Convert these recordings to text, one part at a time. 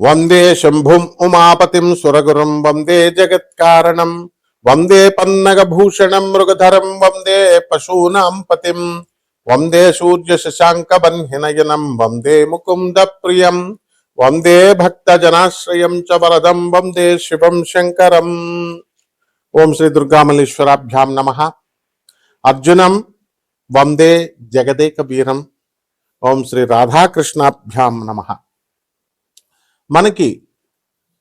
వందే శంభుం ఉమాపతిం సురగురుం వందే జగత్కారణం వందే పన్నగభూషణం మృగధరం వందే పశూనాం పతిం వందే సూర్య శశాంక బన్హినయనం వందే ముకుంద ప్రియం వందే భక్తజనాశ్రయం చ వరదం వందే శివం శంకరం. ఓం శ్రీ దుర్గామల్లేశ్వరాభ్యాం నమః. అర్జునం వందే జగదేక వీరం. ఓం శ్రీ రాధాకృష్ణాభ్యాం నమః. మనకి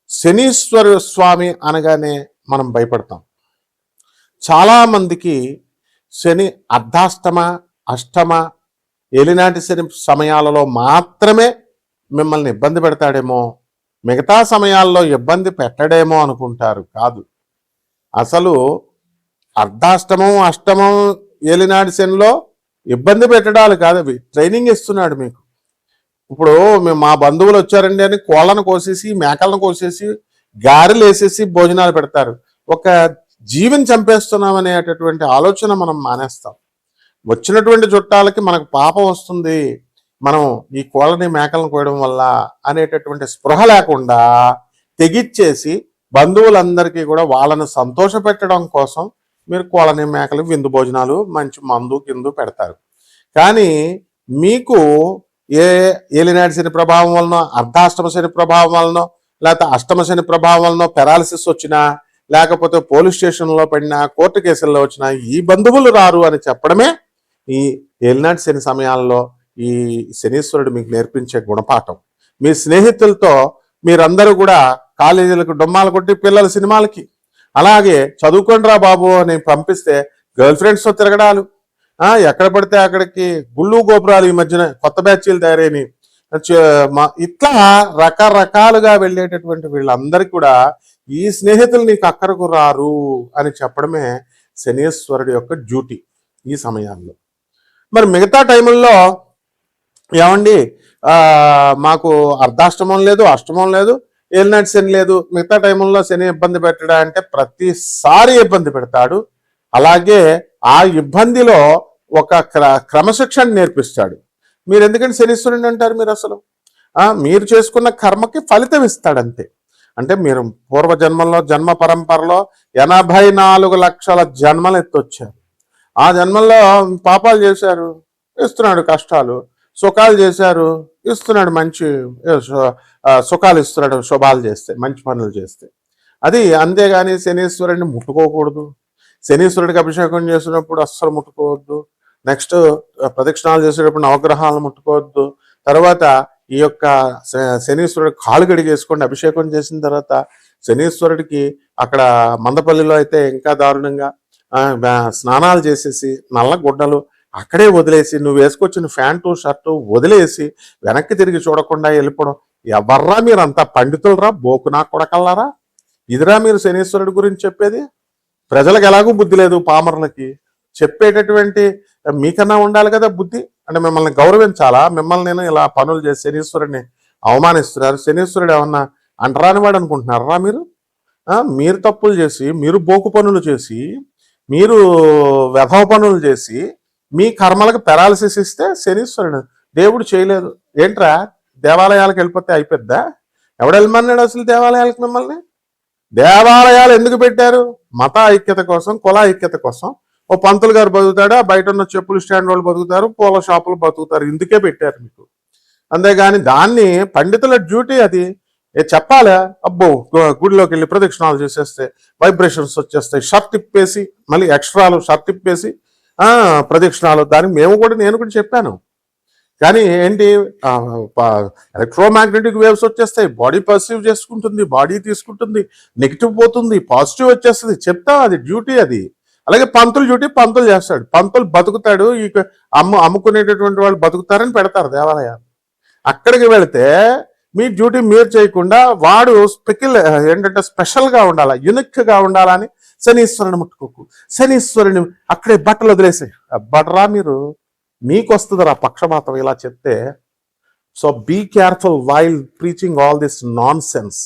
శనీశ్వర స్వామి అనగానే మనం భయపడతాం. చాలామందికి శని అర్ధాష్టమ అష్టమ ఏలినాటి శని సమయాలలో మాత్రమే మిమ్మల్ని ఇబ్బంది పెడతాడేమో, మిగతా సమయాల్లో ఇబ్బంది పెట్టడేమో అనుకుంటారు. కాదు, అసలు అర్ధాష్టమం అష్టమం ఏలినాటి శనిలో ఇబ్బంది పెట్టడాలు కాదు, అవి ట్రైనింగ్ ఇస్తున్నాడు మీకు. ఇప్పుడు మా బంధువులు వచ్చారండి అని కోళ్ళను కోసేసి మేకలను కోసేసి గారెలు వేసేసి భోజనాలు పెడతారు. ఒక జీవిని చంపేస్తున్నాం అనేటటువంటి ఆలోచన మనం మానేస్తాం. వచ్చినటువంటి చుట్టాలకి మనకు పాపం వస్తుంది, మనం ఈ కోళ్ళని మేకలను కోయడం వల్ల అనేటటువంటి స్పృహ లేకుండా తెగిచ్చేసి బంధువులందరికీ కూడా వాళ్ళని సంతోష పెట్టడం కోసం మీరు కోళ్ళని మేకలు విందు భోజనాలు మంచి మందు కిందు పెడతారు. కానీ మీకు ఏ ఏలినాటి శని ప్రభావం వలన, అర్ధాష్టమ శని ప్రభావం వలన, లేకపోతే అష్టమ శని ప్రభావం వలన పెరాలసిస్ వచ్చినా, లేకపోతే పోలీస్ స్టేషన్లో పడినా, కోర్టు కేసుల్లో వచ్చినా ఈ బంధువులు రారు అని చెప్పడమే ఈ ఏలినాటి శని సమయాల్లో ఈ శనీశ్వరుడు మీకు నేర్పించే గుణపాఠం. మీ స్నేహితులతో మీరందరూ కూడా కాలేజీలకు డొమ్మాలు కొట్టి పిల్లల సినిమాలకి, అలాగే చదువుకోండిరా బాబు అని పంపిస్తే గర్ల్ ఫ్రెండ్స్తో తిరగడాలు, ఎక్కడ పడితే అక్కడికి గుళ్ళు గోపురాలు, ఈ మధ్యన కొత్త బ్యాచీలు తయారైనవి, ఇట్లా రకరకాలుగా వెళ్ళేటటువంటి వీళ్ళందరికీ కూడా ఈ స్నేహితులు నీకు అక్కడకు రారు అని చెప్పడమే శనీశ్వరుడి యొక్క డ్యూటీ ఈ సమయాల్లో. మరి మిగతా టైముల్లో ఏమండి మాకు అర్ధాష్టమం లేదు, అష్టమం లేదు, ఏలినాటి శని లేదు, మిగతా టైముల్లో శని ఇబ్బంది పెట్టడా అంటే ప్రతిసారి ఇబ్బంది పెడతాడు. అలాగే ఆ ఇబ్బందిలో ఒక క్రమశిక్షణ నేర్పిస్తాడు. మీరు ఎందుకంటే శనీశ్వరుని అంటారు? మీరు అసలు మీరు చేసుకున్న కర్మకి ఫలితం ఇస్తాడంతే. అంటే మీరు పూర్వజన్మల్లో జన్మ పరంపరలో 84 లక్షల జన్మలు ఎత్తొచ్చారు. ఆ జన్మల్లో పాపాలు చేశారు, ఇస్తున్నాడు కష్టాలు, సుఖాలు చేశారు, ఇస్తున్నాడు మంచి సుఖాలు ఇస్తున్నాడు శుభాలు చేస్తే, మంచి పనులు చేస్తే. అది అంతేగాని శనీశ్వరుడిని ముట్టుకోకూడదు, శనీశ్వరుడికి అభిషేకం చేసినప్పుడు అస్సలు ముట్టుకోవద్దు, నెక్స్ట్ ప్రదక్షిణాలు చేసేటప్పుడు నవగ్రహాలను ముట్టుకోవద్దు, తర్వాత ఈ యొక్క శనీశ్వరుడు కాలు గడిగేసుకోండి. అభిషేకం చేసిన తర్వాత శనీశ్వరుడికి అక్కడ మందపల్లిలో అయితే ఇంకా దారుణంగా స్నానాలు చేసేసి నల్ల గుడ్డలు అక్కడే వదిలేసి, నువ్వు వేసుకొచ్చిన ప్యాంటు షర్టు వదిలేసి వెనక్కి తిరిగి చూడకుండా వెళ్ళిపోవడం. ఎవర్రా మీరు అంతా పండితులరా, బోకునా కొడకల్లారా? ఇదిరా మీరు శనీశ్వరుడి గురించి చెప్పేది? ప్రజలకు ఎలాగూ బుద్ధి లేదు, పామరులకి చెప్పేటటువంటి మీకన్నా ఉండాలి కదా బుద్ధి. అంటే మిమ్మల్ని గౌరవించాలా? మిమ్మల్ని నేను ఇలా పనులు చేసి శనీశ్వరుడిని అవమానిస్తున్నారు. శనీశ్వరుడు ఏమన్నా అంటరాని వాడు అనుకుంటున్నారా మీరు? మీరు తప్పులు చేసి, మీరు బోకు పనులు చేసి, మీరు వెధవ పనులు చేసి మీ కర్మలకు పెరాలసిస్ ఇస్తే శనీశ్వరుడు దేవుడు చేయలేదు. ఏంట్రా దేవాలయాలకు వెళ్ళిపోతే అయిపోద్దా? ఎవడెళ్ళమన్నాడు అసలు దేవాలయాలకు మిమ్మల్ని? దేవాలయాలు ఎందుకు పెట్టారు? మత ఐక్యత కోసం, కుల ఐక్యత కోసం. ఓ పంతులు గారు బతుకుతాడు, బయట ఉన్న చెప్పులు స్టాండ్ వాళ్ళు బతుకుతారు, పూల షాపులు బతుకుతారు, ఇందుకే పెట్టారు మీకు. అంతేగాని దాన్ని పండితుల డ్యూటీ అది చెప్పాలా? అబ్బో గుడిలోకి వెళ్ళి ప్రదక్షిణాలు చేసేస్తే వైబ్రేషన్స్ వచ్చేస్తాయి, షర్ట్ ఇప్పేసి మళ్ళీ ఎక్స్ట్రాలు షర్ట్ ఇప్పేసి ప్రదక్షిణాలు, దానికి నేను కూడా చెప్పాను. కానీ ఏంటి, ఎలక్ట్రోమాగ్నెటిక్ వేవ్స్ వచ్చేస్తాయి, బాడీ పర్సీవ్ చేసుకుంటుంది, బాడీ తీసుకుంటుంది, నెగిటివ్ పోతుంది, పాజిటివ్ వచ్చేస్తుంది, చెప్తా, అది డ్యూటీ అది. అలాగే పంతులు డ్యూటీ పంతులు చేస్తాడు, పంతులు బతుకుతాడు, ఈ అమ్ముకునేటటువంటి వాళ్ళు బతుకుతారని పెడతారు దేవాలయాలు. అక్కడికి వెళితే మీ డ్యూటీ మీరు చేయకుండా వాడు ఏంటంటే స్పెషల్గా ఉండాలా, యునిక్గా ఉండాలని శనీశ్వరుని ముట్టుకోకు, శనీశ్వరుని అక్కడే బట్టలు వదిలేసి బట్టరా మీరు, మీకు వస్తుందిరా పక్షపాతం ఇలా చెప్తే. So be careful while preaching all this nonsense.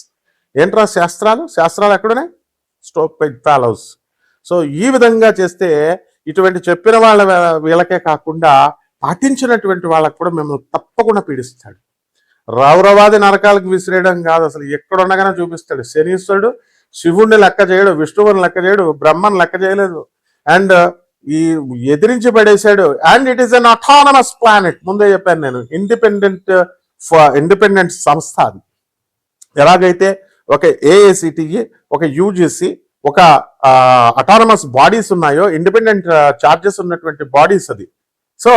ఏంట్రా శాస్త్రాలు ఎక్కడున్నాయి? Stupid fellows. సో ఈ విధంగా చేస్తే ఇటువంటి చెప్పిన వీళ్ళకే కాకుండా పాటించినటువంటి వాళ్ళకు కూడా మిమ్మల్ని తప్పకుండా పీడిస్తాడు. రౌరవాది నరకాలకు విసిరేయడం కాదు, అసలు ఎక్కడ ఉండగానే చూపిస్తాడు. శనీశ్వరుడు శివుణ్ణి లెక్క చేయడు, విష్ణువుని లెక్క చేయడు, బ్రహ్మను లెక్క చేయలేదు, అండ్ ఈ ఎదిరించి పడేశాడు. And it is an autonomous planet. ముందే చెప్పాను నేను, ఇండిపెండెంట్ సంస్థ అది. ఎలాగైతే ఒక ఏఐసిటిఈ, ఒక యూజిసి, ఒక అటానమస్ బాడీస్ ఉన్నాయో, ఇండిపెండెంట్ చార్జెస్ ఉన్నటువంటి బాడీస్ అది. సో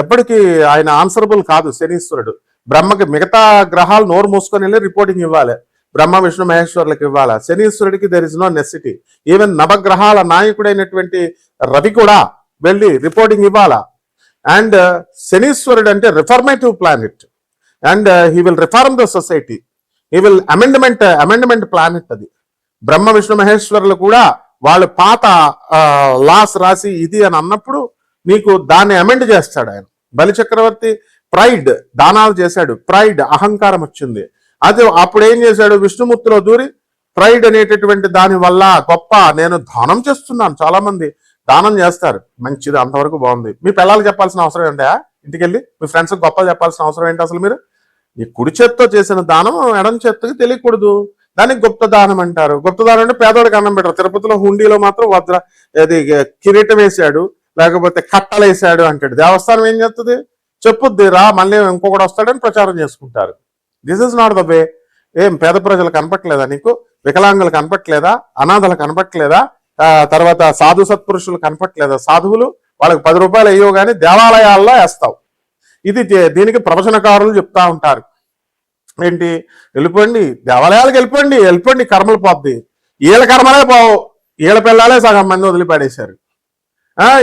ఎప్పటికీ ఆయన ఆన్సరబుల్ కాదు శనీశ్వరుడు. బ్రహ్మకి మిగతా గ్రహాలు నోరు మూసుకొని వెళ్ళి రిపోర్టింగ్ ఇవ్వాలి, బ్రహ్మ విష్ణు మహేశ్వరులకు ఇవ్వాలి. శనీశ్వరుడికి there is no necessity. Even నవగ్రహాల నాయకుడైనటువంటి రవి కూడా వెళ్ళి రిపోర్టింగ్ ఇవ్వాలా. అండ్ శనీశ్వరుడు అంటే reformative planet, and he will reform the society, he will amendment planet అది. బ్రహ్మ విష్ణు మహేశ్వరులు కూడా వాళ్ళు పాత లాస్ రాసి ఇది అని అన్నప్పుడు నీకు దాన్ని అమెండ్ చేస్తాడు ఆయన. బలి చక్రవర్తి ప్రైడ్ దానాలు చేశాడు, ప్రైడ్ అహంకారం వచ్చింది. అది అప్పుడు ఏం చేశాడు, విష్ణుమూర్తిలో దూరి ప్రైడ్ అనేటటువంటి దాని వల్ల గొప్ప నేను దానం చేస్తున్నాను, చాలా మంది దానం చేస్తారు, మంచిది, అంతవరకు బాగుంది. మీ పిల్లలకు చెప్పాల్సిన అవసరం ఏంటా? ఇంటికి వెళ్ళి మీ ఫ్రెండ్స్కి గొప్ప చెప్పాల్సిన అవసరం ఏంటి అసలు? మీరు ఈ కుడి చేత్తో చేసిన దానం ఎడం చేత్తకి తెలియకూడదు, దానికి గుప్త దానం అంటారు. గుప్త దానం అంటే పేదవాడికి అన్నం పెట్టరు. తిరుపతిలో హుండీలో మాత్రం వజ్ర అది కిరీటం వేసాడు, లేకపోతే కట్టలు వేసాడు అంటాడు. దేవస్థానం ఏం చేస్తుంది, చెప్పుద్ది రా మళ్ళీ ఇంకొకటి వస్తాడని ప్రచారం చేసుకుంటారు. This is not the way. ఏం పేద ప్రజలు కనపట్లేదా నీకు? వికలాంగులు కనపట్లేదా? అనాథలు కనపట్లేదా? తర్వాత సాధు సత్పురుషులు కనపట్లేదా? సాధువులు వాళ్ళకి 10 రూపాయలు అయ్యో కానీ దేవాలయాల్లో వేస్తావు. ఇది దీనికి ప్రవచనకారులు చెప్తా ఉంటారు. ఏంటి, వెళ్ళిపోండి దేవాలయాలకు, వెళ్ళిపోండి కర్మలు పోద్ది. వీళ్ళ కర్మలే పోవు, వీళ్ళ పిల్లలే సగం మంది వదిలిపడేశారు.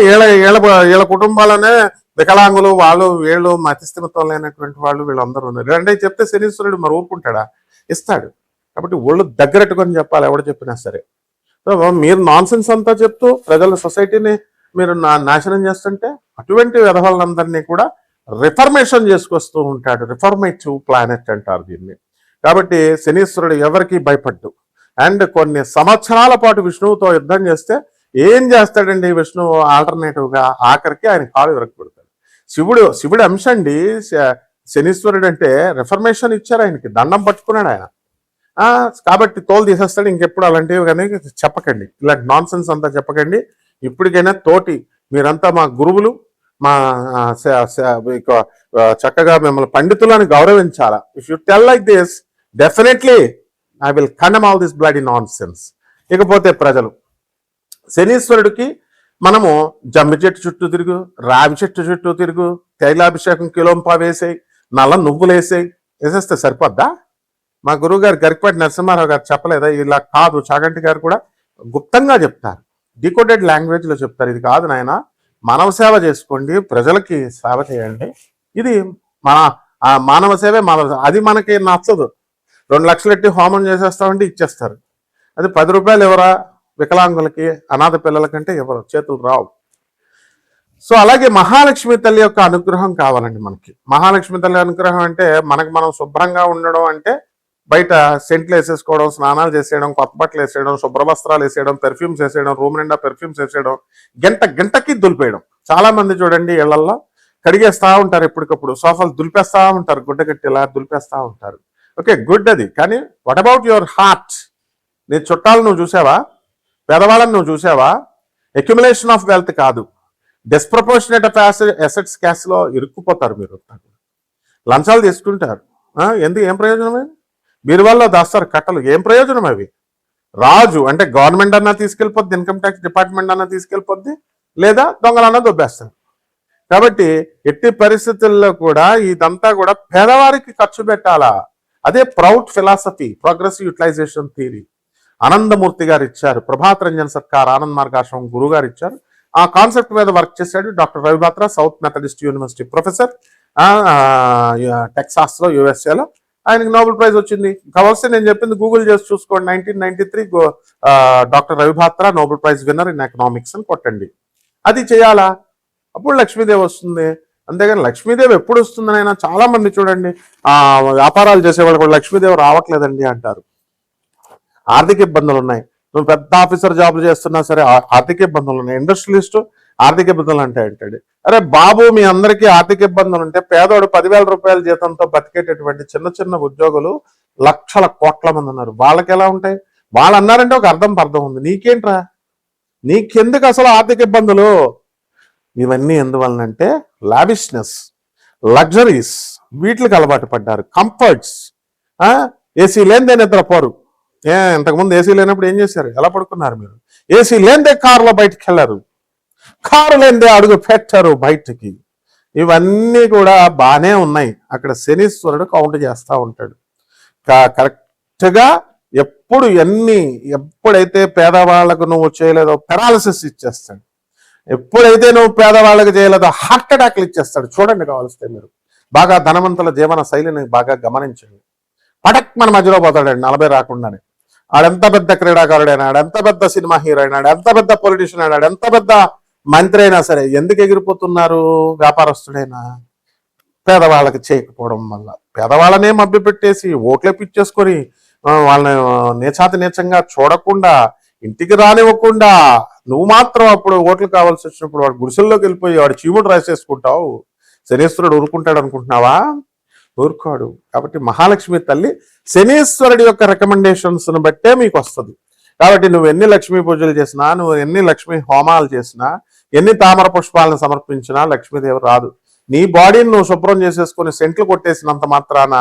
వీళ్ళ కుటుంబాలనే వికలాంగులు, వాళ్ళు వీళ్ళు మతిస్థిమితం లేనటువంటి వాళ్ళు వీళ్ళందరూ ఉన్నారు. రెండే చెప్తే శనీశ్వరుడు మరి ఊరుకుంటాడా? ఇస్తాడు. కాబట్టి ఒళ్ళు దగ్గరెట్టుకొని చెప్పాలి ఎవడు చెప్పినా సరే. సో మీరు నాన్ సెన్స్ అంతా చెప్తూ ప్రజల సొసైటీని మీరు నాశనం చేస్తుంటే అటువంటి విధవాళ్ళందరినీ కూడా రిఫర్మేషన్ చేసుకొస్తూ ఉంటాడు. రిఫర్మేటివ్ ప్లానెట్ అంటారు దీన్ని. కాబట్టి శనీశ్వరుడు ఎవరికి భయపడ్డు. అండ్ కొన్ని సంవత్సరాల పాటు విష్ణువుతో యుద్ధం చేస్తే ఏం చేస్తాడండి విష్ణువు? ఆల్టర్నేటివ్గా ఆఖరికి ఆయన కాలు విరగబెడతాడు. శివుడు అంశ అండి శనీశ్వరుడు అంటే. రిఫర్మేషన్ ఇచ్చారు ఆయనకి, దండం పట్టుకున్నాడు ఆయన. కాబట్టి తోలు తీసేస్తాడు. ఇంకెప్పుడు అలాంటివి కానీ చెప్పకండి, ఇలాంటి నాన్ సెన్స్ అంతా చెప్పకండి. ఇప్పటికైనా తోటి మీరంతా మా గురువులు, మా చక్కగా మిమ్మల్ని పండితులను గౌరవించాలా. If you tell like this definitely I will condemn all this bloody nonsense. ఇకపోతే ప్రజలు శనీశ్వరుడికి మనము జమ్మి చెట్టు చుట్టూ తిరుగు, రావి చెట్టు చుట్టూ తిరుగు, తైలాభిషేకం కిలోంపా వేసేయి, నల్ల నువ్వులు వేసేస్తే సరిపోద్దా? మా గురువు గారు గరికపాటి నరసింహారావు గారు చెప్పలేదా? ఇలా కాదు, చాగంటి గారు కూడా గుప్తంగా చెప్తారు, డీకోడెడ్ లాంగ్వేజ్ లో చెప్తారు. ఇది కాదు నాయన, మానవ సేవ చేసుకోండి, ప్రజలకి సేవ చేయండి. ఇది మన మానవ సేవే అది మనకి నచ్చదు. 2 లక్షలు ఎట్టి హోమం చేసేస్తామంటే ఇచ్చేస్తారు. అది 10 రూపాయలు ఎవరా వికలాంగులకి, అనాథ పిల్లలకంటే ఎవరు చేతులు రావు. సో అలాగే మహాలక్ష్మి తల్లి యొక్క అనుగ్రహం కావాలండి మనకి. మహాలక్ష్మి తల్లి అనుగ్రహం అంటే మనం శుభ్రంగా ఉండడం అంటే బయట సెంట్లు వేసేసుకోవడం, స్నానాలు చేసేయడం, కొత్త బట్టలు వేసేయడం, శుభ్రవస్త్రాలు వేసేయడం, పెర్ఫ్యూమ్స్ వేసేయడం, రూమ్ నిండా పెర్ఫ్యూమ్స్ వేసేయడం, గంటకి దులిపేయడం. చాలా మంది చూడండి ఇళ్లల్లో కడిగేస్తా ఉంటారు, ఎప్పటికప్పుడు సోఫాలు దులిపేస్తా ఉంటారు, గుడ్డ కట్టి ఇలా దులిపేస్తా ఉంటారు. ఓకే, గుడ్ అది. కానీ వాట్ అబౌట్ యువర్ హార్ట్? నీ చుట్టాలు నువ్వు చూసావా? పేదవాళ్ళని నువ్వు చూసావా? అక్యుములేషన్ ఆఫ్ వెల్త్ కాదు, డిస్ప్రపోర్షనేట్ ఆఫ్ అసెట్స్ క్యాష్లో ఇరుక్కుపోతారు మీరు. లంచాలు తీసుకుంటారు. ఎందుకు? ఏం ప్రయోజనమే? బీరువాల్లో దాస్తారు కట్టలు, ఏం ప్రయోజనం అవి? రాజు అంటే గవర్నమెంట్ అన్నా తీసుకెళ్ళిపోద్ది, ఇన్కమ్ ట్యాక్స్ డిపార్ట్మెంట్ అన్నా తీసుకెళ్ళిపోద్ది, లేదా దొంగలన్నా దొబ్బేస్తారు. కాబట్టి ఎట్టి పరిస్థితుల్లో కూడా ఇదంతా కూడా పేదవారికి ఖర్చు పెట్టాలా. అదే PROUT philosophy, progressive utilisation theory. Anandamurti గారు ఇచ్చారు, ప్రభాత్ రంజన్ సర్కార్ ఆనంద్ మార్గాశ్రమం గురువు గారు ఇచ్చారు. ఆ కాన్సెప్ట్ మీద వర్క్ చేశాడు doctor Ravi Batra, south Methodist university professor, Texas లో, యుఎస్ఏలో. ఆయనకి నోబెల్ ప్రైజ్ వచ్చింది. కావాల్సి నేను చెప్పింది గూగుల్ చేసి చూసుకోండి. 1993 doctor Ravi Batra Nobel prize winner in economics అని కొట్టండి. అది చేయాలా, అప్పుడు లక్ష్మీదేవి వస్తుంది. అంతేగాని లక్ష్మీదేవి ఎప్పుడు వస్తుందని అయినా చాలా మంది చూడండి వ్యాపారాలు చేసేవాళ్ళు కూడా లక్ష్మీదేవి రావట్లేదండి అంటారు. ఆర్థిక ఇబ్బందులు ఉన్నాయి. నువ్వు పెద్ద ఆఫీసర్ జాబులు చేస్తున్నా సరే ఆర్థిక ఇబ్బందులు ఉన్నాయి. ఇండస్ట్రియలిస్టు ఆర్థిక ఇబ్బందులు అంటే అంటాడు. అరే బాబు, మీ అందరికీ ఆర్థిక ఇబ్బందులు ఉంటే పేదోడు 10,000 రూపాయల జీతంతో బతికేటటువంటి చిన్న చిన్న ఉద్యోగులు లక్షల కోట్ల మంది ఉన్నారు. వాళ్ళకి ఎలా ఉంటాయి? వాళ్ళు అన్నారంటే ఒక అర్థం ఉంది. నీకేంట్రా? నీకెందుకు అసలు ఆర్థిక ఇబ్బందులు? ఇవన్నీ ఎందువలనంటే లావిష్నెస్, లగ్జరీస్, వీటికి అలవాటు పడ్డారు. కంఫర్ట్స్, ఏసీ లేనిదే నిద్రపోరు. ఇంతకుముందు ఏసీ లేనప్పుడు ఏం చేశారు? ఎలా పడుకున్నారు మీరు? ఏసీ లేనిదే కారులో బయటికి వెళ్ళారు, కారు లేనిదే అడుగు పెట్టారు బయటికి. ఇవన్నీ కూడా బాగానే ఉన్నాయి. అక్కడ శనీశ్వరుడు కౌంట్ చేస్తూ ఉంటాడు. కరెక్ట్గా ఎప్పుడైతే పేదవాళ్లకు నువ్వు చేయలేదో పెరాలసిస్ ఇచ్చేస్తాడు. ఎప్పుడైతే నువ్వు పేదవాళ్ళకి చేయలేదో హార్ట్ అటాక్లు ఇచ్చేస్తాడు. చూడండి, కావాల్స్తే మీరు బాగా ధనవంతుల జీవన శైలిని బాగా గమనించండి. పటక్ మన మధ్యలో పోతాడండి 40 రాకుండానే. ఆడెంత పెద్ద క్రీడాకారుడైనా, ఆడెంత పెద్ద సినిమా హీరో అయినా, ఎంత పెద్ద పొలిటీషియన్ అయినా, ఎంత పెద్ద మంత్రి అయినా సరే ఎందుకు ఎగిరిపోతున్నారు? వ్యాపారస్తుడైనా పేదవాళ్ళకి చేయకపోవడం వల్ల. పేదవాళ్ళనే మభ్యపెట్టేసి ఓట్లేపిచ్చేసుకొని వాళ్ళని నీచంగా చూడకుండా, ఇంటికి రానివ్వకుండా, నువ్వు మాత్రం అప్పుడు ఓట్లు కావాల్సి వచ్చినప్పుడు వాడు గుడిసెల్లోకి వెళ్ళిపోయి వాడు చీముడు రాసేసుకుంటావు. శనీశ్వరుడు ఊరుకుంటాడు అనుకుంటున్నావా? ఊరుకోడు. కాబట్టి మహాలక్ష్మి తల్లి శనీశ్వరుడి యొక్క రికమెండేషన్స్ ను బట్టే మీకు వస్తుంది. కాబట్టి నువ్వు ఎన్ని లక్ష్మీ పూజలు చేసినా, నువ్వు ఎన్ని లక్ష్మీ హోమాలు చేసినా, ఎన్ని తామర పుష్పాలను సమర్పించినా లక్ష్మీదేవి రాదు. నీ బాడీని నువ్వు శుభ్రం చేసేసుకుని సెంట్లు కొట్టేసినంత మాత్రాన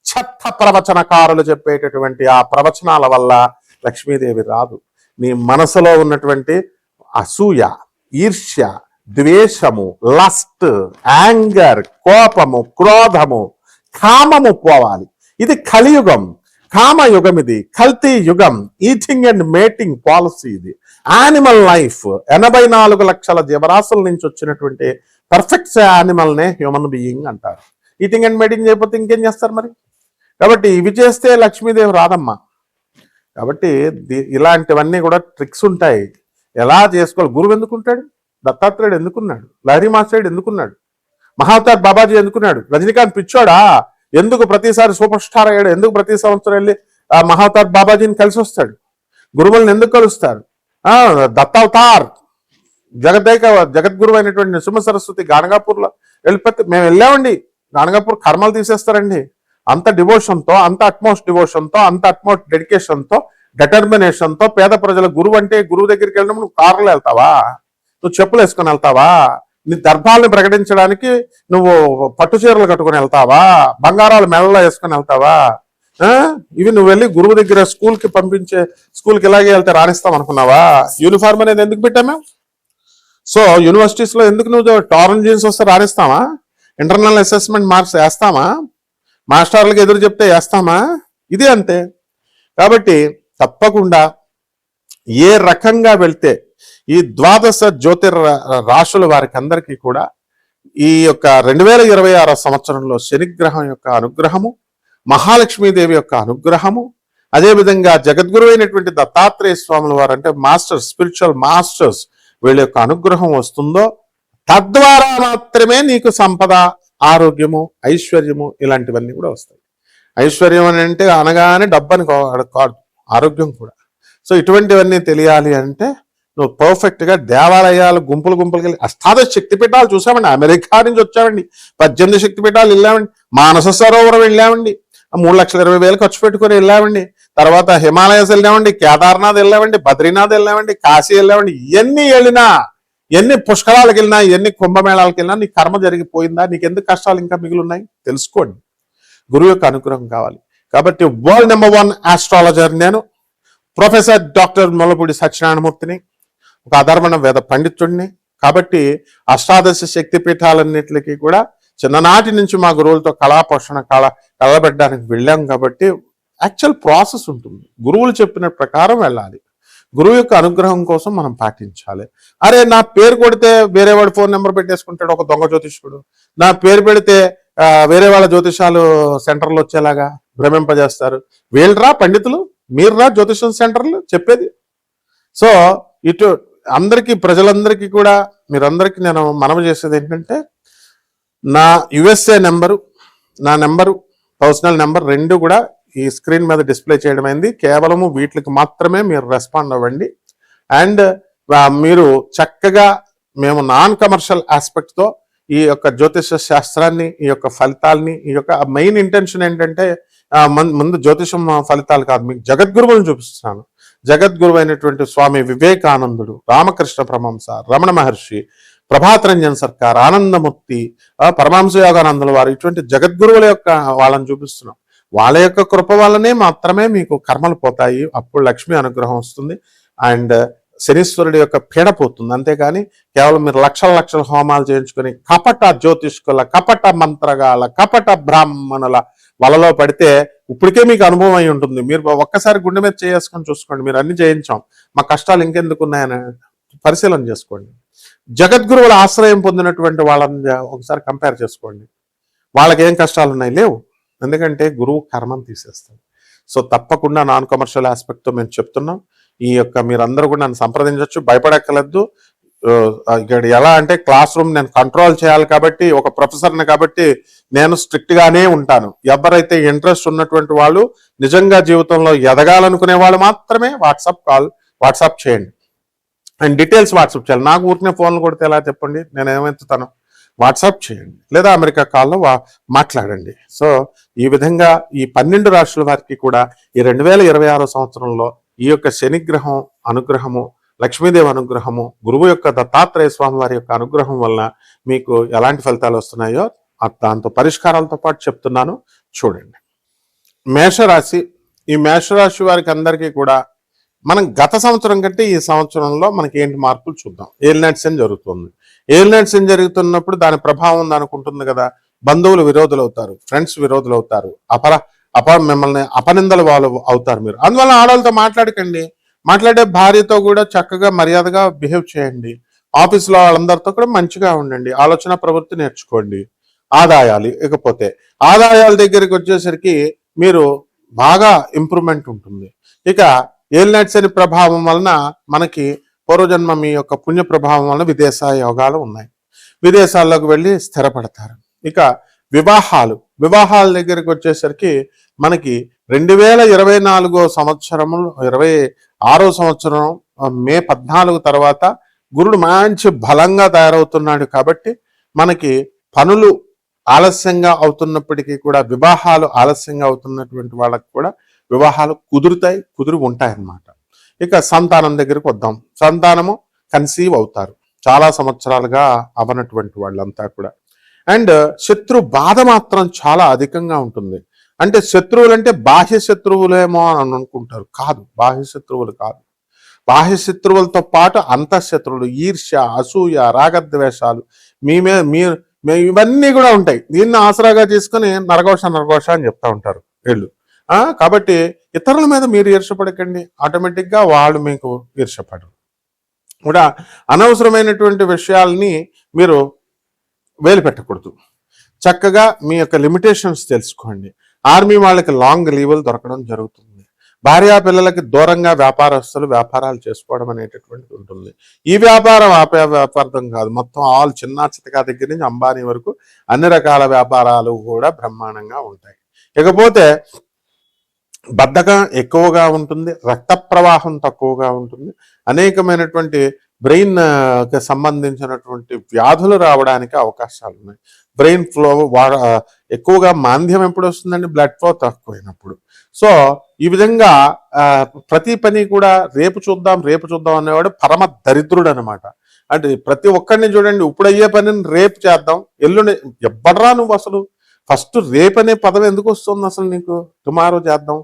చెత్త ప్రవచనకారులు చెప్పేటటువంటి ఆ ప్రవచనాల వల్ల లక్ష్మీదేవి రాదు. నీ మనసులో ఉన్నటువంటి అసూయ, ఈర్ష్య, ద్వేషము, లస్ట్, యాంగర్, కోపము, క్రోధము, కామము పోవాలి. ఇది కలియుగం, కామయుగం, ఇది కల్తీ యుగం, ఈటింగ్ అండ్ మేటింగ్ పాలసీ, ఇది యానిమల్ లైఫ్. 84 లక్షల జీవరాశుల నుంచి వచ్చినటువంటి పర్ఫెక్ట్ యానిమల్ నే హ్యూమన్ బీయింగ్ అంటారు. ఈటింగ్ అండ్ మేటింగ్ చేయకపోతే ఇంకేం చేస్తారు మరి? కాబట్టి ఇవి చేస్తే లక్ష్మీదేవి రాదమ్మా. కాబట్టి ఇలాంటివన్నీ కూడా ట్రిక్స్ ఉంటాయి. ఎలా చేసుకోవాలి? గురువు ఎందుకుంటాడు? దత్తాత్రేయుడు ఎందుకున్నాడు? లహరి మాస్టర్డు ఎందుకున్నాడు? మహావతార్ బాబాజీ ఎందుకున్నాడు? రజనీకాంత్ పిచ్చోడా? ఎందుకు ప్రతిసారి సూపర్ స్టార్ అయ్యాడు? ఎందుకు ప్రతి సంవత్సరం వెళ్ళి మహావతార్ బాబాజీని కలిసి వస్తాడు? గురువులను ఎందుకు కలుస్తారు? దత్తావతార్ జగద్గురు అయినటువంటి నృసింహ సరస్వతి గాణగాపూర్లో వెళ్ళిపోతే మేము వెళ్ళామండి. గాణగాపూర్ కర్మలు తీసేస్తారండి. అంత డివోషన్తో, అంత అట్మోస్ట్ డివోషన్తో, అంత అట్మోస్ట్ డెడికేషన్తో, డిటర్మినేషన్తో పేద ప్రజల గురువు అంటే గురువు దగ్గరికి వెళ్ళినప్పుడు నువ్వు కారులో వెళ్తావా? నువ్వు చెప్పులు వేసుకొని వెళ్తావా? నీ దర్భాలను ప్రకటించడానికి నువ్వు పట్టు చీరలు కట్టుకుని వెళ్తావా? బంగారాలు మెడలో వేసుకొని వెళ్తావా? ఇవి నువ్వు వెళ్ళి గురువు దగ్గర స్కూల్కి పంపించే, స్కూల్కి ఇలాగే వెళ్తే రాణిస్తాం అనుకున్నావా? యూనిఫార్మ్ అనేది ఎందుకు పెట్టాము? సో యూనివర్సిటీస్ లో ఎందుకు నువ్వు టారన్ జీన్స్ వస్తే రాణిస్తామా? ఇంటర్నల్ అసెస్మెంట్ మార్క్స్ వేస్తామా? మాస్టర్లకు ఎదురు చెప్తే వేస్తామా? ఇది అంతే. కాబట్టి తప్పకుండా ఏ రకంగా వెళ్తే ఈ ద్వాదశ జ్యోతిర్ రాశుల వారికి అందరికీ కూడా ఈ యొక్క 2026 సంవత్సరంలో శనిగ్రహం యొక్క అనుగ్రహము, మహాలక్ష్మీదేవి యొక్క అనుగ్రహము, అదేవిధంగా జగద్గురు అయినటువంటి దత్తాత్రేయ స్వాముల వారు అంటే మాస్టర్స్, స్పిరిచువల్ మాస్టర్స్, వీళ్ళ యొక్క అనుగ్రహం వస్తుందో తద్వారా మాత్రమే నీకు సంపద, ఆరోగ్యము, ఐశ్వర్యము ఇలాంటివన్నీ కూడా వస్తాయి. ఐశ్వర్యం అని అంటే అనగానే డబ్బని కాదు, ఆరోగ్యం కూడా. సో ఇటువంటివన్నీ తెలియాలి అంటే నువ్వు పర్ఫెక్ట్ గా దేవాలయాలు గుంపులుకి వెళ్ళి అష్టాదశ శక్తిపీఠాలు చూసామండి. అమెరికా నుంచి వచ్చామండి, 18 శక్తిపీఠాలు వెళ్ళామండి, మానస సరోవరం వెళ్ళామండి, 3,20,000 ఖర్చు పెట్టుకుని వెళ్ళామండి. తర్వాత హిమాలయస్ వెళ్ళామండి, కేదార్నాథ్ వెళ్ళామండి, బద్రీనాథ్ వెళ్ళామండి, కాశీ వెళ్ళామండి. ఎన్ని వెళ్ళినా, ఎన్ని పుష్కరాలకు వెళ్ళినా, ఎన్ని కుంభమేళాలకు వెళ్ళినా నీ కర్మ జరిగిపోయిందా? నీకెందుకు కష్టాలు ఇంకా మిగిలిన్నాయి? తెలుసుకోండి. గురువు యొక్క అనుగ్రహం కావాలి. కాబట్టి వరల్డ్ నెంబర్ 1 ఆస్ట్రాలజర్ నేను, ప్రొఫెసర్ డాక్టర్ ముల్లపూడి సత్యనారాయణమూర్తిని, ఒక అధర్వణ వేద పండితుడిని. కాబట్టి అష్టాదశ శక్తిపీఠాలన్నిటికీ కూడా చిన్ననాటి నుంచి మా గురువులతో కళాపోషణ కలబెట్టడానికి వెళ్ళాం. కాబట్టి యాక్చువల్ ప్రాసెస్ ఉంటుంది. గురువులు చెప్పిన ప్రకారం వెళ్ళాలి. గురువు యొక్క అనుగ్రహం కోసం మనం పాటించాలి. అరే నా పేరు కొడితే వేరే వాడు ఫోన్ నెంబర్ పెట్టేసుకుంటాడు ఒక దొంగ జ్యోతిష్కుడు. నా పేరు పెడితే వేరే వాళ్ళ జ్యోతిషాలు సెంటర్లు వచ్చేలాగా భ్రమింపజేస్తారు. వీళ్ళరా పండితులు, మీర్రా జ్యోతిషం సెంటర్లు చెప్పేది. సో ఇటు అందరికీ, ప్రజలందరికీ కూడా మీరందరికీ నేను మనవి చేసేది ఏంటంటే, నా యుఎస్ఏ నెంబరు, నా నెంబరు, పర్సనల్ నెంబర్ 2 కూడా ఈ స్క్రీన్ మీద డిస్ప్లే చేయడం అయింది. కేవలము వీటికి మాత్రమే మీరు రెస్పాండ్ అవ్వండి. అండ్ మీరు చక్కగా మేము నాన్ కమర్షియల్ ఆస్పెక్ట్తో ఈ యొక్క జ్యోతిష శాస్త్రాన్ని, ఈ యొక్క ఫలితాలని, ఈ యొక్క మెయిన్ ఇంటెన్షన్ ఏంటంటే ముందు జ్యోతిషం ఫలితాలు కాదు, మీకు జగద్గురువులను చూపిస్తున్నాను. జగద్గురువు అయినటువంటి స్వామి వివేకానందుడు, రామకృష్ణ పరమహంస, రమణ మహర్షి, ప్రభాత్ రంజన్ సర్కార్, ఆనందమూర్తి, పరమహంస యోగానందుల వారు, ఇటువంటి జగద్గురువుల యొక్క వాళ్ళని చూపిస్తున్నాం. వాళ్ళ యొక్క కృప వల్లనే మాత్రమే మీకు కర్మలు పోతాయి, అప్పుడు లక్ష్మీ అనుగ్రహం వస్తుంది, అండ్ శనీశ్వరుడి యొక్క పీడ పోతుంది. అంతేగాని కేవలం మీరు లక్షల హోమాలు చేయించుకొని కపట జ్యోతిష్కుల, కపట మంత్రగాల, కపట బ్రాహ్మణుల వలలో పడితే ఇప్పటికే మీకు అనుభవం అయి ఉంటుంది. మీరు ఒక్కసారి గుండె మీద చేసుకొని చూసుకోండి, మీరు అన్ని చేయించాం, మా కష్టాలు ఇంకెందుకు ఉన్నాయని పరిశీలన చేసుకోండి. జగద్గురువుల ఆశ్రయం పొందినటువంటి వాళ్ళని ఒకసారి కంపేర్ చేసుకోండి, వాళ్ళకి ఏం కష్టాలు ఉన్నాయి? లేవు. ఎందుకంటే గురువు కర్మను తీసేస్తాడు. సో తప్పకుండా నాన్ కమర్షియల్ ఆస్పెక్ట్తో మేము చెప్తున్నాం. ఈ యొక్క మీరందరూ కూడా నన్ను సంప్రదించవచ్చు, భయపడక్కర్లేదు. ఇక్కడ ఎలా అంటే క్లాస్ రూమ్ నేను కంట్రోల్ చేయాలి కాబట్టి, ఒక ప్రొఫెసర్ని కాబట్టి నేను స్ట్రిక్ట్ గానే ఉంటాను. ఎవరైతే ఇంట్రెస్ట్ ఉన్నటువంటి వాళ్ళు, నిజంగా జీవితంలో ఎదగాలనుకునే వాళ్ళు మాత్రమే వాట్సాప్ చేయండి, అండ్ డీటెయిల్స్ వాట్సాప్ చేయాలి. నాకు ఊరికనే ఫోన్లు కొడితే ఎలా చెప్పండి, నేను ఏమవుతాను? వాట్సాప్ చేయండి, లేదా అమెరికా కాల్లో మాట్లాడండి. సో ఈ విధంగా ఈ 12 రాశుల వారికి కూడా ఈ 2026 సంవత్సరంలో ఈ యొక్క శనిగ్రహం అనుగ్రహము, లక్ష్మీదేవి అనుగ్రహము, గురువు యొక్క దత్తాత్రేయ స్వామి వారి యొక్క అనుగ్రహం వలన మీకు ఎలాంటి ఫలితాలు వస్తున్నాయో దాంతో పరిష్కారాలతో పాటు చెప్తున్నాను, చూడండి. మేషరాశి, ఈ మేషరాశి వారికి అందరికీ కూడా మనం గత సంవత్సరం కంటే ఈ సంవత్సరంలో మనకి ఏంటి మార్పులు చూద్దాం. ఏలినాటి శని జరుగుతుంది. ఏలినాటి శని జరుగుతున్నప్పుడు దాని ప్రభావం దానికి ఉంటుంది కదా. బంధువులు విరోధులు అవుతారు, ఫ్రెండ్స్ విరోధులు అవుతారు, మిమ్మల్ని అపనిందలు వాళ్ళు అవుతారు. మీరు అందువల్ల ఆడవాళ్ళతో మాట్లాడకండి. మాట్లాడే భార్యతో కూడా చక్కగా మర్యాదగా బిహేవ్ చేయండి. ఆఫీసులో వాళ్ళందరితో కూడా మంచిగా ఉండండి. ఆలోచన ప్రవృత్తి నేర్చుకోండి. ఆదాయాలు, ఇకపోతే ఆదాయాల దగ్గరికి వచ్చేసరికి మీరు బాగా ఇంప్రూవ్మెంట్ ఉంటుంది. ఇక ఏలినాటి శని ప్రభావం వలన మనకి పూర్వజన్మ మీ యొక్క పుణ్య ప్రభావం వలన విదేశ యోగాలు ఉన్నాయి. విదేశాల్లోకి వెళ్ళి స్థిరపడతారు. ఇక వివాహాల దగ్గరికి వచ్చేసరికి మనకి 2024 సంవత్సరము 26వ సంవత్సరం మే 14 తర్వాత గురుడు మంచి బలంగా తయారవుతున్నాడు. కాబట్టి మనకి పనులు ఆలస్యంగా అవుతున్నప్పటికీ కూడా, వివాహాలు ఆలస్యంగా అవుతున్నటువంటి వాళ్ళకి కూడా వివాహాలు కుదిరి ఉంటాయి అన్నమాట. ఇక సంతానం దగ్గరికి వద్దాం. సంతానము కన్సీవ్ అవుతారు, చాలా సంవత్సరాలుగా అవనటువంటి వాళ్ళంతా కూడా. అండ్ శత్రు బాధ మాత్రం చాలా అధికంగా ఉంటుంది. అంటే శత్రువులు అంటే బాహ్య శత్రువులేమో అని అనుకుంటారు, కాదు, బాహ్య శత్రువులు కాదు. బాహ్య శత్రువులతో పాటు అంతఃశత్రువులు, ఈర్ష్య, అసూయ, రాగద్వేషాలు ఇవన్నీ కూడా ఉంటాయి. దీన్ని ఆసరాగా తీసుకుని నరఘోష అని చెప్తా ఉంటారు వీళ్ళు. కాబట్టి ఇతరుల మీద మీరు ఈర్షపడకండి, ఆటోమేటిక్గా వాళ్ళు మీకు ఈర్షపడరు కూడా. అనవసరమైనటువంటి విషయాల్ని మీరు వేలు పెట్టకూడదు. చక్కగా మీ యొక్క లిమిటేషన్స్ తెలుసుకోండి. ఆర్మీ వాళ్ళకి లాంగ్ లీవులు దొరకడం జరుగుతుంది. భార్యా పిల్లలకి దూరంగా వ్యాపారాలు చేసుకోవడం అనేటటువంటిది ఉంటుంది. ఈ వ్యాపారం వ్యాపారం కాదు, మొత్తం ఆల్ చిన్న చితకా దగ్గర నుంచి అంబానీ వరకు అన్ని రకాల వ్యాపారాలు కూడా బ్రహ్మాండంగా ఉంటాయి. ఇకపోతే బద్ధకం ఎక్కువగా ఉంటుంది, రక్త ప్రవాహం తక్కువగా ఉంటుంది, అనేకమైనటువంటి బ్రెయిన్ కి సంబంధించినటువంటి వ్యాధులు రావడానికి అవకాశాలు ఉన్నాయి. బ్రెయిన్ ఫ్లో ఎక్కువగా మాంద్యం ఎప్పుడు వస్తుందండి? Blood flow తక్కువైనప్పుడు. సో ఈ విధంగా ప్రతి పని కూడా రేపు చూద్దాం అనేవాడు పరమ దరిద్రుడు అనమాట. అంటే ప్రతి ఒక్కరిని చూడండి, ఇప్పుడు అయ్యే పనిని రేపు చేద్దాం, ఎల్లుండి ఎవ్వడరా నువ్వు అసలు, ఫస్ట్ రేపు అనే పదం ఎందుకు వస్తుంది అసలు నీకు? టుమారో చేద్దాం,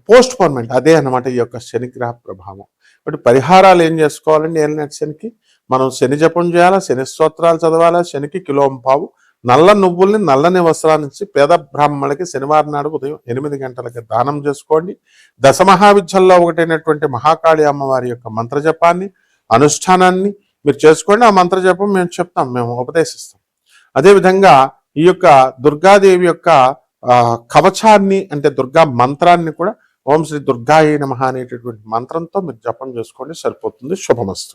పోస్ట్ పోన్మెంట్. అదే అనమాట ఈ యొక్క శనిగ్రహ ప్రభావం. బట్ పరిహారాలు ఏం చేసుకోవాలండి? ఏలినాటి శనికి మనం శని జపం చేయాలా, శని స్తోత్రాలు చదవాలా, శనికి కిలోంపావు నల్ల నువ్వుల్ని నల్లని వస్త్రాన్నిచ్చి పేద బ్రాహ్మణులకి శనివారం నాడు ఉదయం 8 గంటలకి దానం చేసుకోండి. దశమహావిద్యల్లో ఒకటైనటువంటి మహాకాళి అమ్మవారి యొక్క మంత్రజపాన్ని, అనుష్ఠానాన్ని మీరు చేసుకోండి. ఆ మంత్రజపం మేము చెప్తాం, మేము ఉపదేశిస్తాం. అదేవిధంగా ఈ యొక్క దుర్గాదేవి యొక్క కవచాన్ని, అంటే దుర్గా మంత్రాన్ని కూడా ఓం శ్రీ దుర్గాయ నమః అనేటటువంటి మంత్రంతో మీరు జపం చేసుకోండి, సరిపోతుంది. శుభమస్తు.